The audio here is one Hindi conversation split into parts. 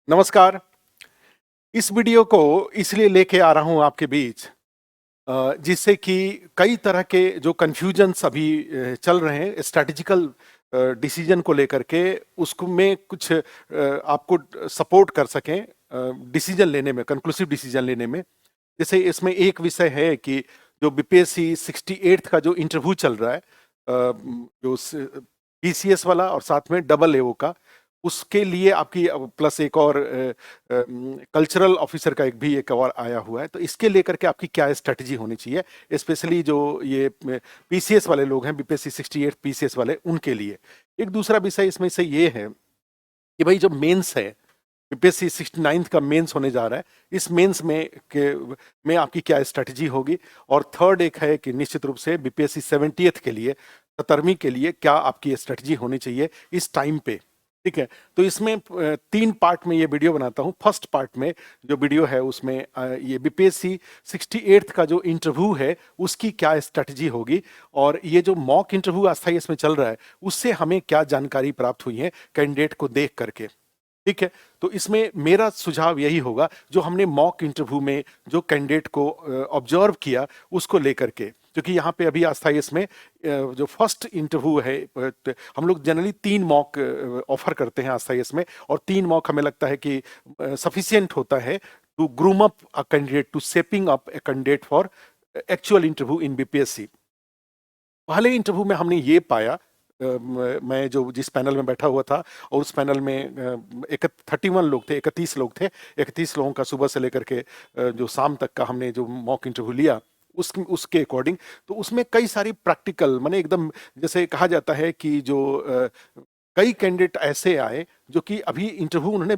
नमस्कार। इस वीडियो को इसलिए लेके आ रहा हूं आपके बीच जिससे कि कई तरह के जो कन्फ्यूजन्स अभी चल रहे हैं स्ट्रैटेजिकल डिसीजन को लेकर के उसको में कुछ आपको सपोर्ट कर सकें डिसीजन लेने में, कंक्लूसिव डिसीजन लेने में। जैसे इसमें एक विषय है कि जो बीपीएससी 68 का जो इंटरव्यू चल रहा है, जो पीसीएस वाला और साथ में डबल एओ का, उसके लिए आपकी प्लस एक और कल्चरल ऑफिसर का एक और आया हुआ है। तो इसके लेकर के आपकी क्या स्ट्रेटजी होनी चाहिए, स्पेशली जो ये पीसीएस वाले लोग हैं, बीपीएससी 68 पीसीएस वाले, उनके लिए। एक दूसरा विषय इसमें से ये है कि भाई जो मेंस है, बीपीएससी 69 का मेंस होने जा रहा है, इस मेंस में आपकी क्या स्ट्रेटजी होगी। और थर्ड एक है कि निश्चित रूप से बीपीएससी 70th के लिए, 17वीं के लिए क्या आपकी स्ट्रेटजी होनी चाहिए इस टाइम पे। ठीक है, तो इसमें तीन पार्ट में ये वीडियो बनाता हूँ। फर्स्ट पार्ट में जो वीडियो है उसमें ये बीपीएससी 68 का जो इंटरव्यू है उसकी क्या स्ट्रेटजी होगी, और ये जो मॉक इंटरव्यू अस्थायी इसमें चल रहा है उससे हमें क्या जानकारी प्राप्त हुई है कैंडिडेट को देख करके। ठीक है, तो इसमें मेरा सुझाव यही होगा, जो हमने मॉक इंटरव्यू में जो कैंडिडेट को ऑब्जर्व किया उसको लेकर के, क्योंकि यहाँ पे अभी अस्थायी इसमें जो फर्स्ट इंटरव्यू है, हम लोग जनरली 3 मॉक ऑफर करते हैं अस्थायी इसमें, और 3 मॉक हमें लगता है कि सफिशियंट होता है to groom up a candidate, to shaping up a candidate for actual interview in BPSC. पहले इंटरव्यू में हमने ये पाया, मैं जो जिस पैनल में बैठा हुआ था, और उस पैनल में 31 लोग थे, 31 लोग थे, 31 लोगों का सुबह से लेकर के जो शाम तक का हमने जो मॉक इंटरव्यू लिया उसके अकॉर्डिंग, तो उसमें कई सारी प्रैक्टिकल, माने एकदम जैसे कहा जाता है कि जो कई कैंडिडेट ऐसे आए जो कि अभी इंटरव्यू उन्होंने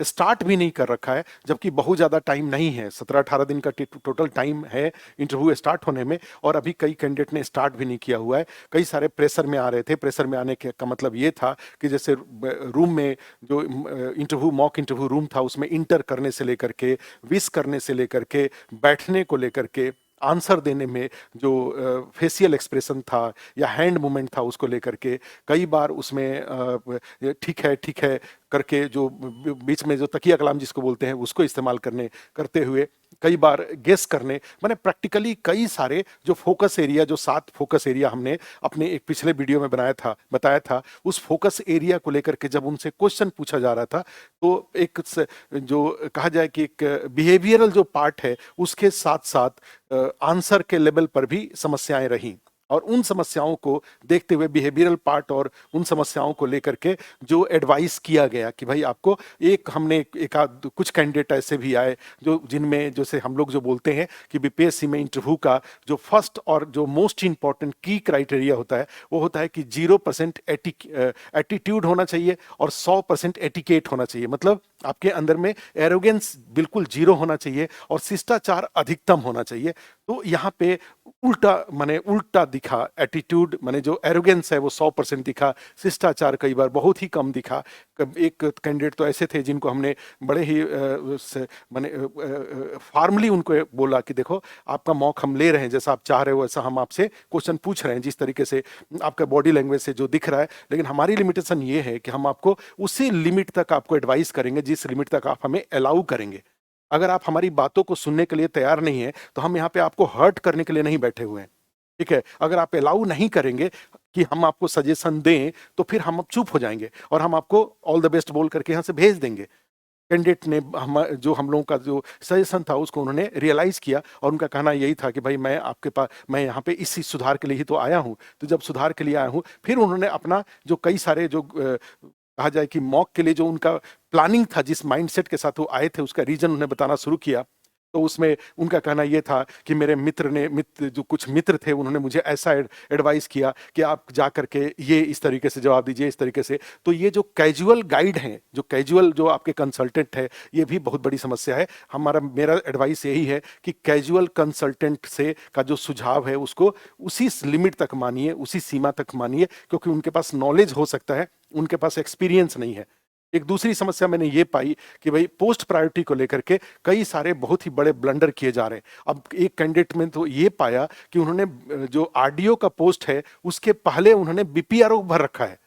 स्टार्ट भी नहीं कर रखा है, जबकि बहुत ज़्यादा टाइम नहीं है, 17-18 दिन का टोटल टाइम है इंटरव्यू स्टार्ट होने में, और अभी कई कैंडिडेट ने स्टार्ट भी नहीं किया हुआ है। कई सारे प्रेशर में आ रहे थे। प्रेशर में आने का मतलब ये था कि जैसे रूम में जो इंटरव्यू मॉक इंटरव्यू रूम था उसमें इंटर करने से लेकर के, विश करने से लेकर के, बैठने को लेकर के, आंसर देने में जो फेशियल एक्सप्रेशन था या हैंड मूवमेंट था उसको लेकर के, कई बार उसमें ठीक है करके जो बीच में जो तकिया कलाम जिसको बोलते हैं उसको इस्तेमाल करते हुए, कई बार गेस करने, मैंने प्रैक्टिकली कई सारे जो फोकस एरिया, जो 7 फोकस एरिया हमने अपने एक पिछले वीडियो में बताया था, उस फोकस एरिया को लेकर के जब उनसे क्वेश्चन पूछा जा रहा था, तो एक जो कहा जाए कि एक बिहेवियरल जो पार्ट है उसके साथ साथ आंसर के लेवल पर भी समस्याएं रहीं, और उन समस्याओं को देखते हुए बिहेवियरल पार्ट और उन समस्याओं को लेकर के जो एडवाइस किया गया कि भाई आपको हमने एक आध कुछ कैंडिडेट ऐसे भी आए जो जिनमें जैसे हम लोग जो बोलते हैं कि बीपीएससी में इंटरव्यू का जो फर्स्ट और जो मोस्ट इंपॉर्टेंट की क्राइटेरिया होता है वो होता है कि 0% एटीट्यूड होना चाहिए और 100% एटिकेट होना चाहिए। मतलब आपके अंदर में एरोगेंस बिल्कुल 0 होना चाहिए और शिष्टाचार अधिकतम होना चाहिए। तो यहाँ पे उल्टा दिखा, एटीट्यूड माने जो एरोगेंस है वो 100% दिखा, शिष्टाचार कई बार बहुत ही कम दिखा। एक कैंडिडेट तो ऐसे थे जिनको हमने बड़े ही माने फार्मली उनको बोला कि देखो आपका मॉक हम ले रहे हैं, जैसा आप चाह रहे हो वैसा हम आपसे क्वेश्चन पूछ रहे हैं, जिस तरीके से आपका बॉडी लैंग्वेज से जो दिख रहा है, लेकिन हमारी लिमिटेशन ये है कि हम आपको उसी लिमिट तक आपको एडवाइस करेंगे जिस लिमिट तक आप हमें अलाउ करेंगे। अगर आप हमारी बातों को सुनने के लिए तैयार नहीं है तो हम यहाँ पे आपको हर्ट करने के लिए नहीं बैठे हुए हैं। ठीक है, अगर आप अलाउ नहीं करेंगे कि हम आपको सजेशन दें तो फिर हम चुप हो जाएंगे और हम आपको ऑल द बेस्ट बोल करके यहाँ से भेज देंगे। कैंडिडेट ने हम लोगों का जो सजेशन था उसको उन्होंने रियलाइज किया, और उनका कहना यही था कि भाई मैं यहाँ पे इसी सुधार के लिए ही तो आया हूँ। तो जब सुधार के लिए आया हूँ, फिर उन्होंने अपना जो कई सारे जो कहा जाए कि मॉक के लिए जो उनका प्लानिंग था, जिस माइंडसेट के साथ वो आए थे, उसका रीजन उन्हें बताना शुरू किया। तो उसमें उनका कहना यह था कि मेरे मित्र जो कुछ मित्र थे उन्होंने मुझे ऐसा एडवाइस किया कि आप जा करके ये इस तरीके से जवाब दीजिए, इस तरीके से। तो ये जो कैजुअल गाइड हैं, जो कैजुअल जो आपके कंसल्टेंट है, ये भी बहुत बड़ी समस्या है। मेरा एडवाइस यही है कि कैजुअल कंसल्टेंट से का जो सुझाव है उसको उसी लिमिट तक मानिए, उसी सीमा तक मानिए, क्योंकि उनके पास नॉलेज हो सकता है, उनके पास एक्सपीरियंस नहीं है। एक दूसरी समस्या मैंने ये पाई कि भाई पोस्ट प्रायोरिटी को लेकर के कई सारे बहुत ही बड़े ब्लंडर किए जा रहे हैं। अब एक कैंडिडेट में तो ये पाया कि उन्होंने जो आरडीओ का पोस्ट है उसके पहले उन्होंने बीपीआरओ भर रखा है।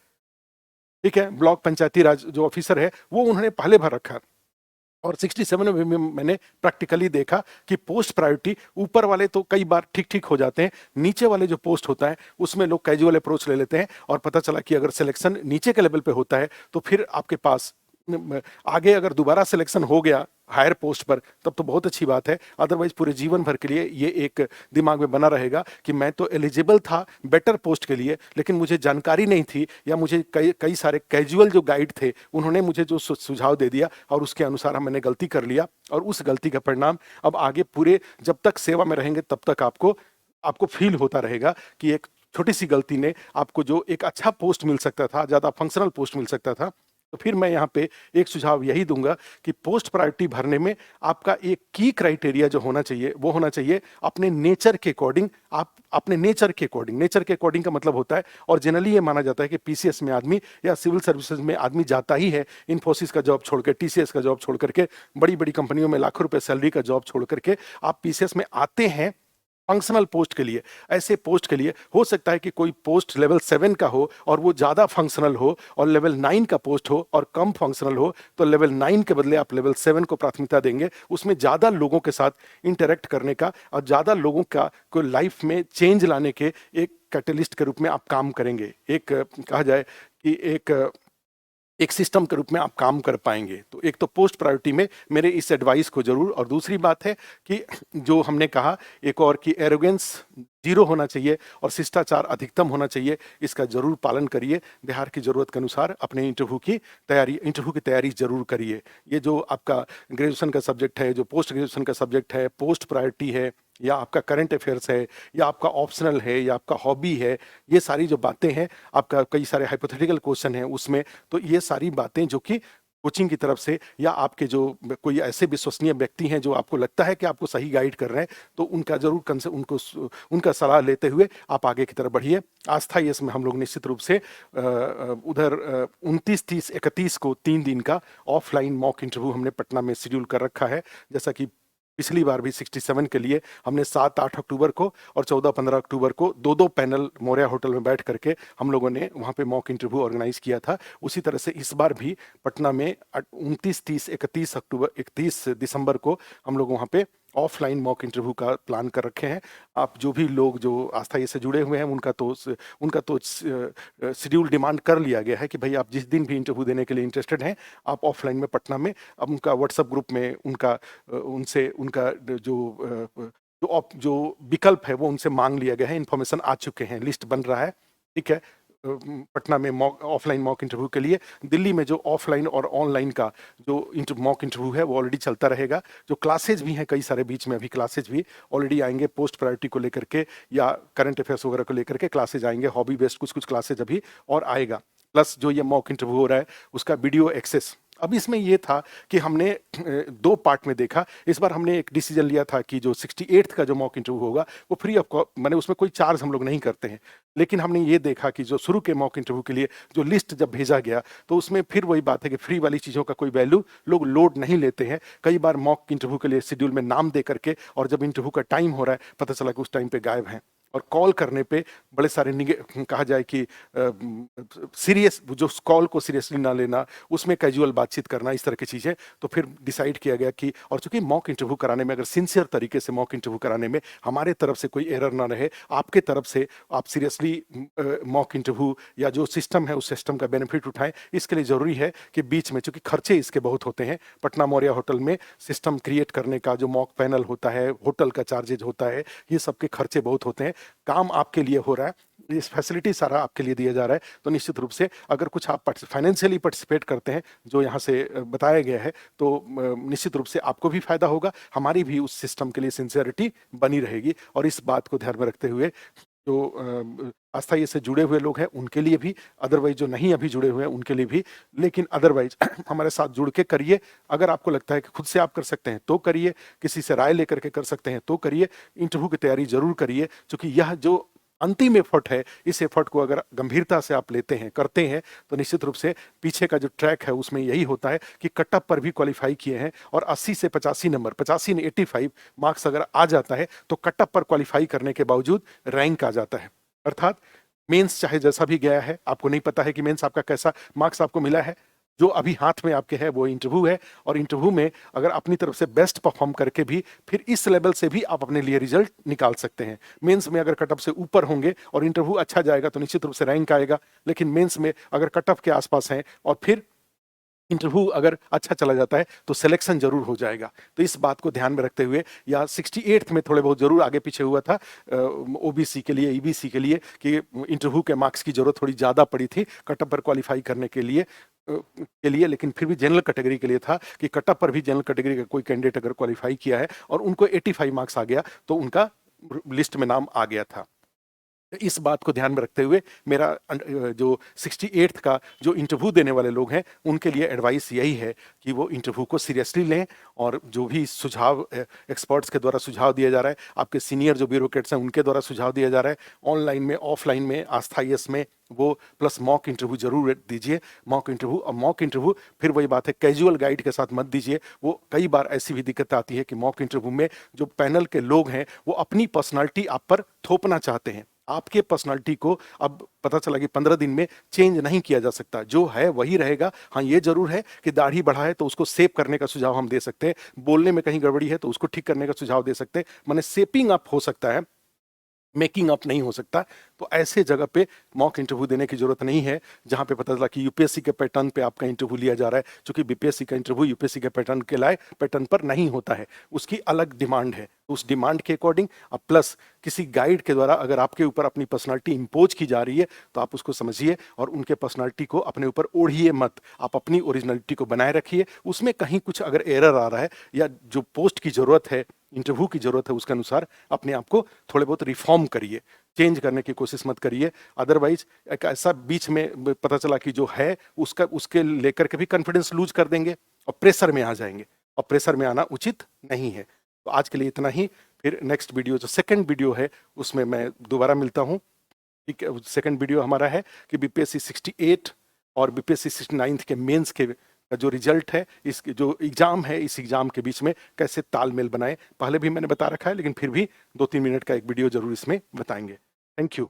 ठीक है, ब्लॉक पंचायती राज जो ऑफिसर है वो उन्होंने पहले भर रखा। और 67 में मैंने प्रैक्टिकली देखा कि पोस्ट प्रायोरिटी ऊपर वाले तो कई बार ठीक ठीक हो जाते हैं, नीचे वाले जो पोस्ट होता है उसमें लोग कैजुअल अप्रोच ले लेते हैं, और पता चला कि अगर सिलेक्शन नीचे के लेवल पे होता है तो फिर आपके पास आगे अगर दोबारा सिलेक्शन हो गया हायर पोस्ट पर तब तो बहुत अच्छी बात है, अदरवाइज पूरे जीवन भर के लिए ये एक दिमाग में बना रहेगा कि मैं तो एलिजिबल था बेटर पोस्ट के लिए, लेकिन मुझे जानकारी नहीं थी, या मुझे कई कई सारे कैजुअल जो गाइड थे उन्होंने मुझे जो सुझाव दे दिया और उसके अनुसार मैंने गलती कर लिया, और उस गलती का परिणाम अब आगे पूरे जब तक सेवा में रहेंगे तब तक आपको आपको फील होता रहेगा कि एक छोटी सी गलती ने आपको जो एक अच्छा पोस्ट मिल सकता था, ज्यादा फंक्शनल पोस्ट मिल सकता था। तो फिर मैं यहाँ पे एक सुझाव यही दूंगा कि पोस्ट प्रायोरिटी भरने में आपका एक की क्राइटेरिया जो होना चाहिए वो होना चाहिए अपने नेचर के अकॉर्डिंग। आप अपने नेचर के अकॉर्डिंग, नेचर के अकॉर्डिंग का मतलब होता है, और जनरली ये माना जाता है कि पीसीएस में आदमी या सिविल सर्विसेज में आदमी जाता ही है इन्फोसिस का जॉब छोड़ के, टीसीएस का जॉब छोड़ करके, बड़ी बड़ी कंपनियों में लाखों रुपए सैलरी का जॉब छोड़ करके आप पीसीएस में आते हैं फंक्शनल पोस्ट के लिए। ऐसे पोस्ट के लिए हो सकता है कि कोई पोस्ट लेवल 7 का हो और वो ज्यादा फंक्शनल हो, और लेवल 9 का पोस्ट हो और कम फंक्शनल हो, तो लेवल 9 के बदले आप लेवल 7 को प्राथमिकता देंगे। उसमें ज्यादा लोगों के साथ इंटरेक्ट करने का और ज्यादा लोगों का को लाइफ में चेंज लाने के एक कैटलिस्ट के रूप में आप काम करेंगे। एक कहा जाए कि एक सिस्टम के रूप में आप काम कर पाएंगे। तो एक तो पोस्ट प्रायोरिटी में मेरे इस एडवाइस को जरूर, और दूसरी बात है कि जो हमने कहा एक और कि एरोगेंस जीरो होना चाहिए और शिष्टाचार अधिकतम होना चाहिए, इसका जरूर पालन करिए। बिहार की जरूरत के अनुसार अपने इंटरव्यू की तैयारी जरूर करिए। ये जो आपका ग्रेजुएशन का सब्जेक्ट है, जो पोस्ट ग्रेजुएशन का सब्जेक्ट है, पोस्ट प्रायोरिटी है, या आपका करंट अफेयर्स है, या आपका ऑप्शनल है, या आपका हॉबी है, ये सारी जो बातें हैं, आपका कई सारे हाइपोथेटिकल क्वेश्चन हैं उसमें, तो ये सारी बातें जो कि कोचिंग की तरफ से या आपके जो कोई ऐसे विश्वसनीय व्यक्ति हैं जो आपको लगता है कि आपको सही गाइड कर रहे हैं, तो उनका जरूर उनका सलाह लेते हुए आप आगे की तरफ बढ़िए। आस्था ये इसमें हम लोग निश्चित रूप से उधर 29, 30, 31 को 3 दिन का ऑफलाइन मॉक इंटरव्यू हमने पटना में शेड्यूल कर रखा है। जैसा कि पिछली बार भी 67 के लिए हमने 7-8 अक्टूबर को और 14-15 अक्टूबर को दो पैनल मौर्या होटल में बैठ करके हम लोगों ने वहां पे मॉक इंटरव्यू ऑर्गेनाइज किया था। उसी तरह से इस बार भी पटना में 29, 30, 31 दिसंबर को हम लोग वहां पे ऑफलाइन मॉक इंटरव्यू का प्लान कर रखे हैं। आप जो भी लोग जो आस्था से जुड़े हुए हैं उनका तो शेड्यूल डिमांड कर लिया गया है कि भाई आप जिस दिन भी इंटरव्यू देने के लिए इंटरेस्टेड हैं आप ऑफलाइन में पटना में, अब उनका व्हाट्सएप ग्रुप में उनसे उनका जो विकल्प है वो उनसे मांग लिया गया है, इन्फॉर्मेशन आ चुके हैं, लिस्ट बन रहा है। ठीक है, पटना में ऑफलाइन मॉक इंटरव्यू के लिए। दिल्ली में जो ऑफलाइन और ऑनलाइन का जो मॉक इंटरव्यू है वो ऑलरेडी चलता रहेगा। जो क्लासेज भी हैं कई सारे बीच में, अभी क्लासेज भी ऑलरेडी आएंगे पोस्ट प्रायोरिटी को लेकर के या करंट अफेयर्स वगैरह को लेकर के क्लासेज आएंगे, हॉबी बेस्ड कुछ क्लासेज अभी और आएगा। प्लस जो ये मॉक इंटरव्यू हो रहा है उसका वीडियो एक्सेस। अब इसमें यह था कि हमने 2 पार्ट में देखा। इस बार हमने एक डिसीजन लिया था कि जो 68th का जो मॉक इंटरव्यू होगा वो फ्री ऑफ कॉस्ट, मैंने उसमें कोई चार्ज हम लोग नहीं करते हैं, लेकिन हमने ये देखा कि जो शुरू के मॉक इंटरव्यू के लिए जो लिस्ट जब भेजा गया तो उसमें फिर वही बात है कि फ्री वाली चीज़ों का कोई वैल्यू लोग लोड नहीं लेते हैं। कई बार मॉक इंटरव्यू के लिए शेड्यूल में नाम दे करके और जब इंटरव्यू का टाइम हो रहा है पता चला कि उस टाइम पे गायब हैं, और कॉल करने पे बड़े सारे कहा जाए कि सीरियस, जो कॉल को सीरियसली ना लेना, उसमें कैजुअल बातचीत करना, इस तरह की चीज़ें। तो फिर डिसाइड किया गया कि, और चूंकि मॉक इंटरव्यू कराने में अगर सिंसियर तरीके से मॉक इंटरव्यू कराने में हमारे तरफ से कोई एरर ना रहे, आपके तरफ से आप सीरियसली मॉक इंटरव्यू या जो सिस्टम है उस सिस्टम का बेनिफिट उठाएं, इसके लिए जरूरी है कि बीच में, चूंकि खर्चे इसके बहुत होते हैं, पटना मौर्या होटल में सिस्टम क्रिएट करने का जो मॉक पैनल होता है, होटल का चार्जेज होता है, ये सबके खर्चे बहुत होते हैं। काम आपके लिए हो रहा है, इस फैसिलिटी सारा आपके लिए दिया जा रहा है, तो निश्चित रूप से अगर कुछ आप फाइनेंशियली पार्टिसिपेट करते हैं जो यहाँ से बताया गया है तो निश्चित रूप से आपको भी फायदा होगा, हमारी भी उस सिस्टम के लिए सिंसियरिटी बनी रहेगी। और इस बात को ध्यान में रखते हुए जो आस्था से जुड़े हुए लोग हैं उनके लिए भी, अदरवाइज जो नहीं अभी जुड़े हुए हैं उनके लिए भी, लेकिन अदरवाइज हमारे साथ जुड़ के करिए। अगर आपको लगता है कि खुद से आप कर सकते हैं तो करिए, किसी से राय लेकर के कर सकते हैं तो करिए, इंटरव्यू की तैयारी जरूर करिए, क्योंकि यह जो अंतिम एफर्ट है, इस एफर्ट को अगर गंभीरता से आप लेते हैं, करते हैं, तो निश्चित रूप से पीछे का जो ट्रैक है उसमें यही होता है कि कटअप पर भी क्वालिफाई किए हैं और 80 से 85 नंबर, 85 ने 85 मार्क्स अगर आ जाता है तो कटअप पर क्वालिफाई करने के बावजूद रैंक आ जाता है। अर्थात मेंस चाहे जैसा भी गया है, आपको नहीं पता है कि मेंस आपका कैसा मार्क्स आपको मिला है, जो अभी हाथ में आपके है वो इंटरव्यू है। और इंटरव्यू में अगर अपनी तरफ से बेस्ट परफॉर्म करके भी फिर इस लेवल से भी आप अपने लिए रिजल्ट निकाल सकते हैं। मेंस में अगर कट ऑफ से ऊपर होंगे और इंटरव्यू अच्छा जाएगा तो निश्चित रूप से रैंक आएगा, लेकिन मेंस में अगर कट ऑफ के आसपास हैं और फिर इंटरव्यू अगर अच्छा चला जाता है तो सिलेक्शन जरूर हो जाएगा। तो इस बात को ध्यान में रखते हुए, या 68th में थोड़े बहुत जरूर आगे पीछे हुआ था ओबीसी के लिए, ईबीसी के लिए, कि इंटरव्यू के मार्क्स की जरूरत थोड़ी ज्यादा पड़ी थी कटअप पर क्वालिफाई करने के लिए, लेकिन फिर भी जनरल कैटेगरी के लिए था कि कटअप पर भी जनरल कैटेगरी का कोई कैंडिडेट अगर क्वालिफाई किया है और उनको 85 मार्क्स आ गया तो उनका लिस्ट में नाम आ गया था। इस बात को ध्यान में रखते हुए मेरा जो 68th का जो इंटरव्यू देने वाले लोग हैं उनके लिए एडवाइस यही है कि वो इंटरव्यू को सीरियसली लें, और जो भी सुझाव एक्सपर्ट्स के द्वारा सुझाव दिया जा रहा है, आपके सीनियर जो ब्यूरोक्रेट्स हैं उनके द्वारा सुझाव दिया जा रहा है, ऑनलाइन में, ऑफलाइन में, आस्था IAS में, वो प्लस मॉक इंटरव्यू जरूर दीजिए। मॉक इंटरव्यू फिर वही बात है, कैजुअल गाइड के साथ मत दीजिए। वो कई बार ऐसी भी दिक्कत आती है कि मॉक इंटरव्यू में जो पैनल के लोग हैं वो अपनी पर्सनालिटी आप पर थोपना चाहते हैं। आपके पर्सनालिटी को अब पता चला कि 15 दिन में चेंज नहीं किया जा सकता, जो है वही रहेगा। हाँ, ये जरूर है कि दाढ़ी बढ़ा है तो उसको सेप करने का सुझाव हम दे सकते हैं, बोलने में कहीं गड़बड़ी है तो उसको ठीक करने का सुझाव दे सकते हैं, माने सेपिंग अप हो सकता है, मेकिंग अप नहीं हो सकता। तो ऐसे जगह पे मॉक इंटरव्यू देने की जरूरत नहीं है, जहां पे पता चला कि यूपीएससी के पैटर्न पे आपका इंटरव्यू लिया जा रहा है, क्योंकि बीपीएससी का इंटरव्यू यूपीएससी के पैटर्न के लाए पैटर्न पर नहीं होता है, उसकी अलग डिमांड है। उस डिमांड के अकॉर्डिंग अब प्लस किसी गाइड के द्वारा अगर आपके ऊपर अपनी पर्सनालिटी इंपोज की जा रही है तो आप उसको समझिए और उनके पर्सनालिटी को अपने ऊपर ओढ़िए मत। आप अपनी ओरिजिनलिटी को बनाए रखिए, उसमें कहीं कुछ अगर एरर आ रहा है या जो पोस्ट की जरूरत है, इंटरव्यू की जरूरत है, उसके अनुसार अपने आप को थोड़े बहुत रिफॉर्म करिए, चेंज करने की कोशिश मत करिए। अदरवाइज एक ऐसा बीच में पता चला कि जो है उसके लेकर के भी कॉन्फिडेंस लूज कर देंगे और प्रेशर में आ जाएंगे, और प्रेशर में आना उचित नहीं है। तो आज के लिए इतना ही। फिर नेक्स्ट वीडियो जो सेकंड वीडियो है उसमें मैं दोबारा मिलता हूं। ठीक है, सेकंड वीडियो हमारा है कि बीपीएससी 68 और बीपीएससी 69 के मेंस के का जो रिजल्ट है, इस जो एग्जाम है, इस एग्जाम के बीच में कैसे तालमेल बनाए। पहले भी मैंने बता रखा है, लेकिन फिर भी 2-3 मिनट का एक वीडियो जरूर इसमें बताएंगे। Thank you.